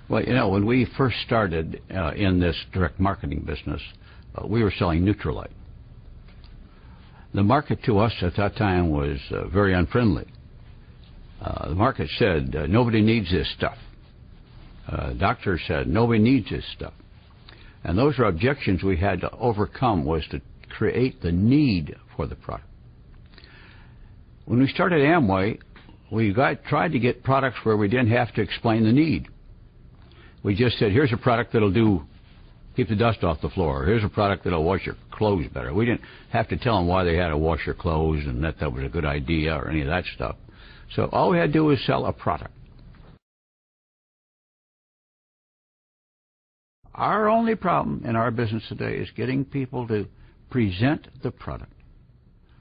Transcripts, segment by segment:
Well, you know, when we first started in this direct marketing business, we were selling Neutralite. The market to us at that time was very unfriendly. The market said, nobody needs this stuff. Doctors said, nobody needs this stuff. And those are objections we had to overcome, was to create the need for the product. When we started Amway, we tried to get products where we didn't have to explain the need. We just said, here's a product that'll keep the dust off the floor. Here's a product that'll wash your clothes better. We didn't have to tell them why they had to wash their clothes and that was a good idea or any of that stuff. So all we had to do was sell a product. Our only problem in our business today is getting people to present the product.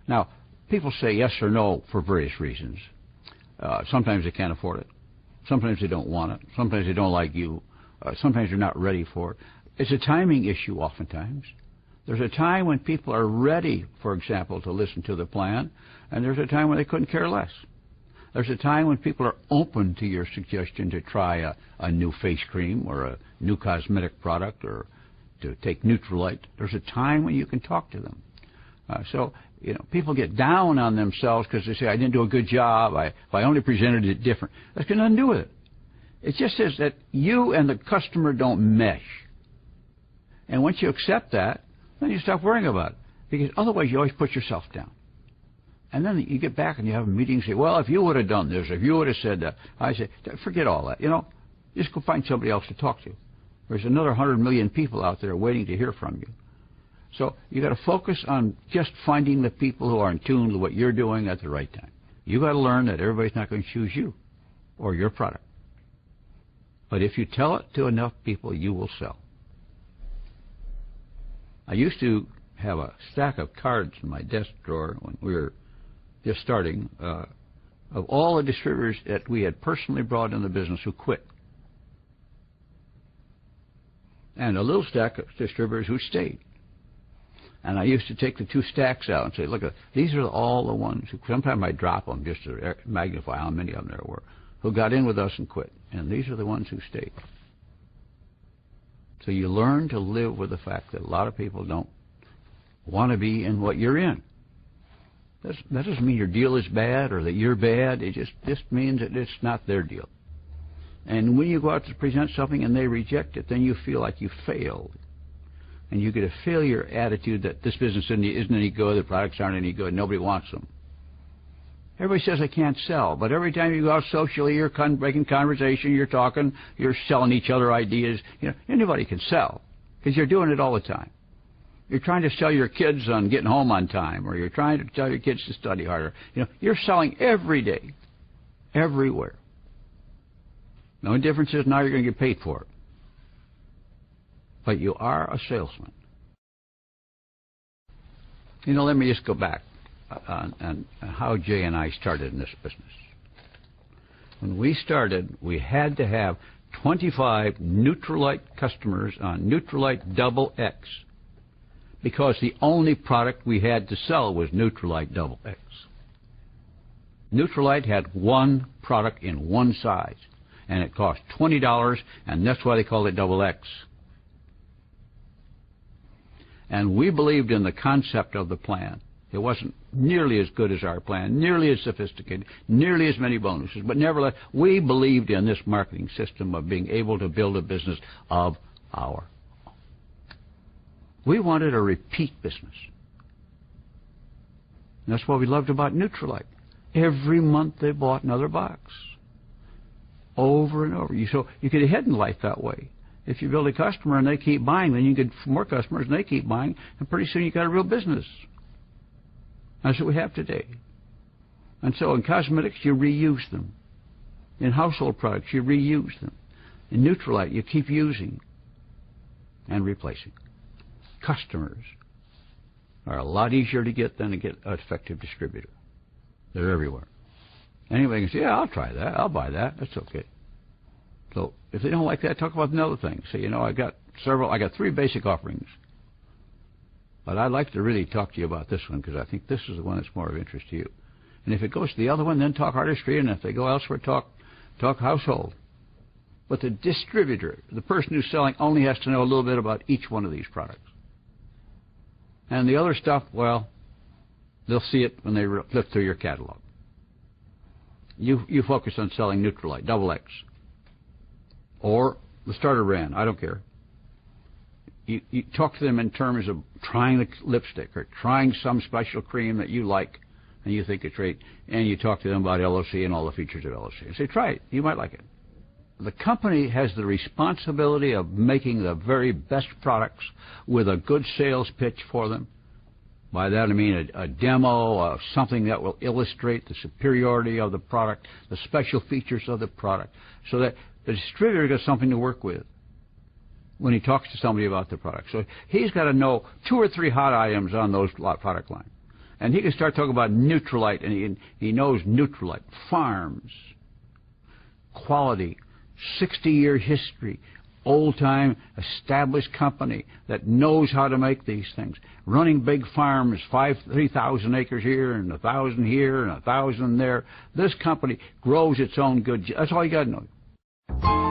Now, people say yes or no for various reasons. Sometimes they can't afford it. Sometimes they don't want it. Sometimes they don't like you. Sometimes they're not ready for it. It's a timing issue oftentimes. There's a time when people are ready, for example, to listen to the plan, and there's a time when they couldn't care less. There's a time when people are open to your suggestion to try a new face cream or a new cosmetic product or to take Neutralite. There's a time when you can talk to them. So, you know, people get down on themselves because they say, I didn't do a good job. If I only presented it different. That's got nothing to do with it. It just says that you and the customer don't mesh. And once you accept that, then you stop worrying about it. Because otherwise you always put yourself down. And then you get back and you have a meeting and say, well, if you would have done this, if you would have said that, I say, forget all that. You know, just go find somebody else to talk to. There's another 100 million people out there waiting to hear from you. So you got to focus on just finding the people who are in tune with what you're doing at the right time. You got to learn that everybody's not going to choose you or your product. But if you tell it to enough people, you will sell. I used to have a stack of cards in my desk drawer when we were just starting of all the distributors that we had personally brought in the business who quit. And a little stack of distributors who stayed. And I used to take the two stacks out and say, look, these are all the ones who, sometimes I drop them just to magnify how many of them there were, who got in with us and quit. And these are the ones who stayed. So you learn to live with the fact that a lot of people don't want to be in what you're in. That doesn't mean your deal is bad or that you're bad. It just means that it's not their deal. And when you go out to present something and they reject it, then you feel like you failed. And you get a failure attitude that this business isn't any good, the products aren't any good, nobody wants them. Everybody says I can't sell, but every time you go out socially, you're making conversation, you're talking, you're selling each other ideas. You know, anybody can sell because you're doing it all the time. You're trying to sell your kids on getting home on time, or you're trying to tell your kids to study harder. You know, you're selling every day, everywhere. The only difference is now you're going to get paid for it. But you are a salesman. You know, let me just go back on how Jay and I started in this business. When we started, we had to have 25 Neutralite customers on Neutralite Double X because the only product we had to sell was Neutralite Double X. Neutralite had one product in one size, and it cost $20, and that's why they called it Double X. And we believed in the concept of the plan. It wasn't nearly as good as our plan, nearly as sophisticated, nearly as many bonuses, but nevertheless, we believed in this marketing system of being able to build a business of our own. We wanted a repeat business. And that's what we loved about Neutralite. Every month they bought another box. Over and over. So you could head in life that way. If you build a customer and they keep buying, then you get more customers and they keep buying, and pretty soon you got a real business. That's what we have today. And so in cosmetics, you reuse them. In household products, you reuse them. In Neutralite, you keep using and replacing. Customers are a lot easier to get than to get an effective distributor. They're everywhere. Anybody can say, yeah, I'll try that. I'll buy that. That's okay. So if they don't like that, talk about another thing. Say, you know, I got 3 basic offerings. But I'd like to really talk to you about this one because I think this is the one that's more of interest to you. And if it goes to the other one, then talk artistry. And if they go elsewhere, talk household. But the distributor, the person who's selling, only has to know a little bit about each one of these products. And the other stuff, well, they'll see it when they flip through your catalog. You focus on selling Neutralite, Double X, or the starter brand, I don't care. You talk to them in terms of trying the lipstick or trying some special cream that you like and you think it's great, and you talk to them about LOC and all the features of LOC. And say, try it. You might like it. The company has the responsibility of making the very best products with a good sales pitch for them. By that I mean a demo of something that will illustrate the superiority of the product, the special features of the product, so that the distributor gets something to work with when he talks to somebody about the product. So he's got to know 2 or 3 hot items on those product lines. And he can start talking about Neutralite, and he knows Neutralite, farms, quality, 60-year history, old-time established company that knows how to make these things, running big farms, 3,000 acres here and 1,000 here and 1,000 there. This company grows its own goods. That's all you got to know.